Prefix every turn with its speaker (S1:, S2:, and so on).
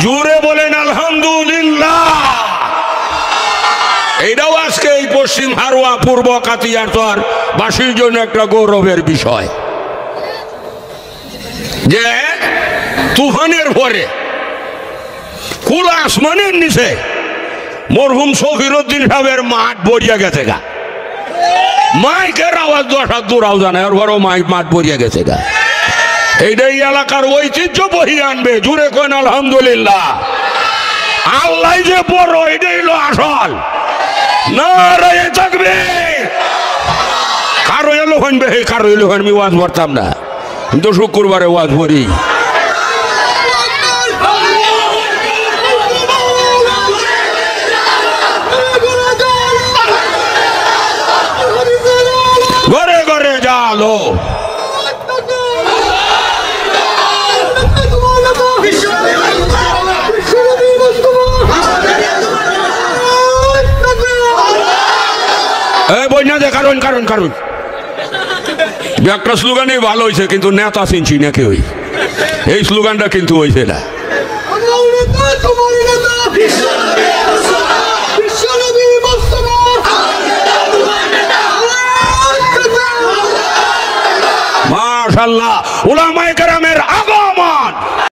S1: জোরে বলেন আলহামদুলিল্লাহ। এইটাও আজকে এই পশ্চিম হারোয়া পূর্ব কাতিয়ারচর বাসীর জন্য একটা গৌরবের বিষয় যে তুফানের ভরে খোলা আসমানের নিচে মরহুম শফিরউদ্দিন সাহেবের মাঠ ভরিয়া গেছে গা। মাইকের আওয়াজ 10 হাত দূরাও জানে আর বড় মাইক মাঠ ভরিয়া গেছে গা। এইটাই এলাকার ঐতিহ্য বহিয়ে আনবে। জুড়ে কোন আলহামদুলিল্লাহ। আল্লাহ যে বড় এটাই হলো আসল। নারায়ে তাকবীর। কারো এলো হনবে কারো এলো আমি ওয়াজ করতাম না, কিন্তু শুক্রবারে ওয়াজ করি। ঘরে ঘরে জালো কারণ কারণ কারণ একটা স্লোগানই ভালো হয়েছে, কিন্তু নেতা চিনছি না কেউ। এই স্লোগানটা কিন্তু হয়েছে না। মাশাআল্লাহ। উলামায়ে কেরামে